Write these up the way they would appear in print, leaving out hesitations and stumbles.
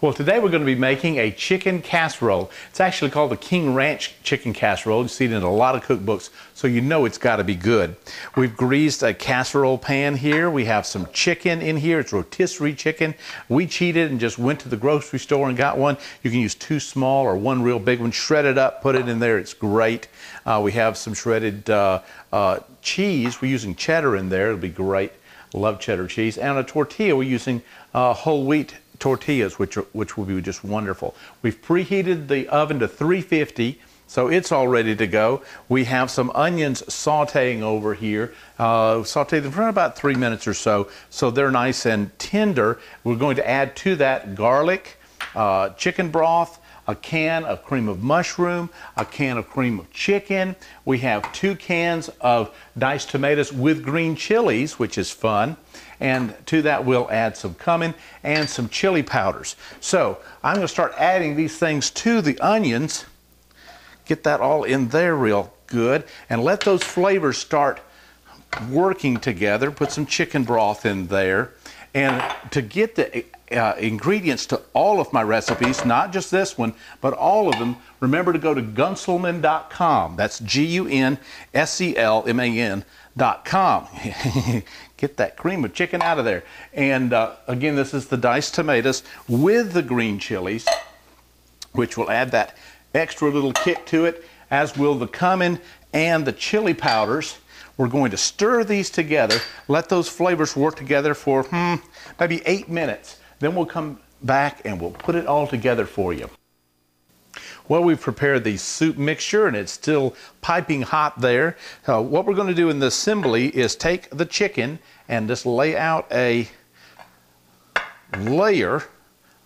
Well, today we're going to be making a chicken casserole. It's actually called the King Ranch chicken casserole. You see it in a lot of cookbooks, so you know it's got to be good. We've greased a casserole pan here. We have some chicken in here. It's rotisserie chicken. We cheated and just went to the grocery store and got one. You can use 2 small or 1 real big one. Shred it up, put it in there. It's great. We have some shredded cheese. We're using cheddar in there. It'll be great. Love cheddar cheese. And on a tortilla, we're using whole wheat tortillas, which will be just wonderful. We've preheated the oven to 350, so it's all ready to go. We have some onions sauteing over here. Sauteed them for about 3 minutes or so, so they're nice and tender. We're going to add to that garlic, chicken broth, a can of cream of mushroom, a can of cream of chicken. We have 2 cans of diced tomatoes with green chilies, which is fun. And to that we'll add some cumin and some chili powders. So I'm going to start adding these things to the onions. Get that all in there real good and let those flavors start working together. Put some chicken broth in there. And to get the ingredients to all of my recipes, not just this one, but all of them, remember to go to Gunselman.com. That's Gunselman.com. Get that cream of chicken out of there. And again, this is the diced tomatoes with the green chilies, which will add that extra little kick to it, as will the cumin and the chili powders. We're going to stir these together, let those flavors work together for maybe 8 minutes. Then we'll come back and we'll put it all together for you. Well, we've prepared the soup mixture and it's still piping hot there. What we're going to do in the assembly is take the chicken and just lay out a layer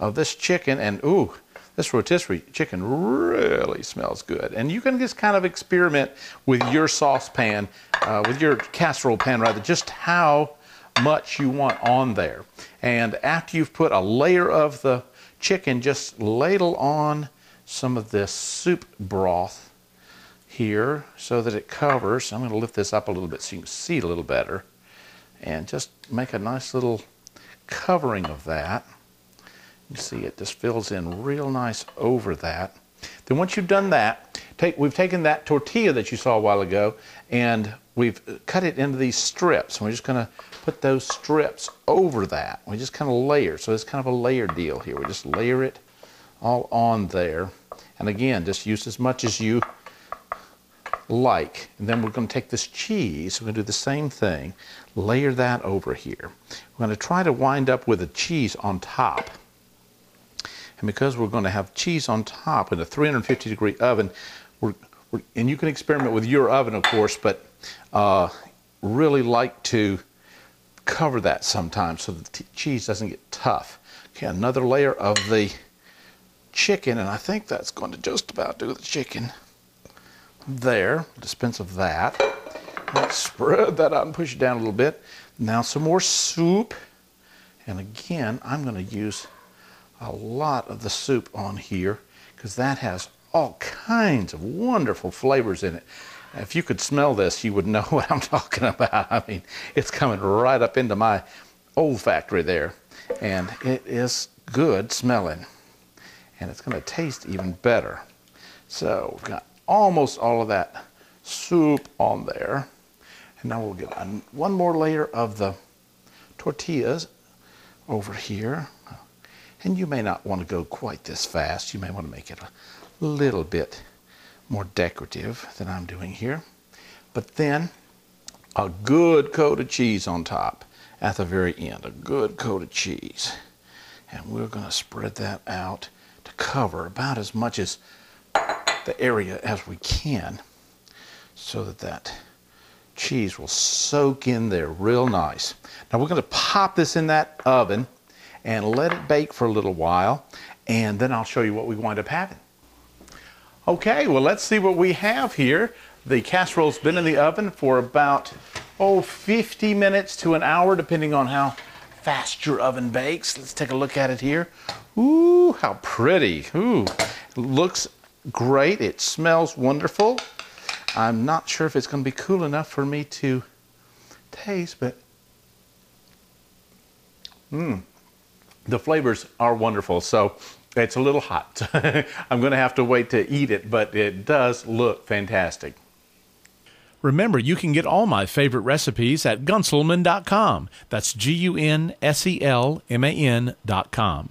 of this chicken, and ooh, this rotisserie chicken really smells good. And you can just kind of experiment with your saucepan, with your casserole pan rather, just how much you want on there. And after you've put a layer of the chicken, just ladle on some of this soup broth here so that it covers. I'm going to lift this up a little bit so you can see it a little better. And just make a nice little covering of that. You see it just fills in real nice over that. Then once you've done that, we've taken that tortilla that you saw a while ago and we've cut it into these strips. And we're just going to put those strips over that. We just kind of layer. So it's kind of a layer deal here. We just layer it all on there. And again, just use as much as you like. And then we're going to take this cheese. We're going to do the same thing. Layer that over here. We're going to try to wind up with the cheese on top. And because we're going to have cheese on top in a 350-degree oven, and you can experiment with your oven, of course, but really like to cover that sometimes so the cheese doesn't get tough. Okay, another layer of the chicken, and I think that's going to just about do the chicken. There, dispense of that. Let's spread that out and push it down a little bit. Now some more soup. And again, I'm going to use a lot of the soup on here because that has all kinds of wonderful flavors in it. If you could smell this, you would know what I'm talking about. I mean, it's coming right up into my olfactory there. And it is good smelling. And it's going to taste even better. So we've got almost all of that soup on there. And now we'll get one more layer of the tortillas over here. And you may not want to go quite this fast. You may want to make it a little bit more decorative than I'm doing here. But then a good coat of cheese on top at the very end. A good coat of cheese. And we're going to spread that out to cover about as much as the area as we can so that that cheese will soak in there real nice. Now we're going to pop this in that oven and let it bake for a little while, and then I'll show you what we wind up having. Okay, well, let's see what we have here. The casserole's been in the oven for about 50 minutes to an hour, depending on how fast your oven bakes. Let's take a look at it here. Ooh, how pretty. Ooh, it looks great. It smells wonderful. I'm not sure if it's going to be cool enough for me to taste, but The flavors are wonderful. So it's a little hot. I'm going to have to wait to eat it, but it does look fantastic. Remember, you can get all my favorite recipes at Gunselman.com. That's Gunselman.com.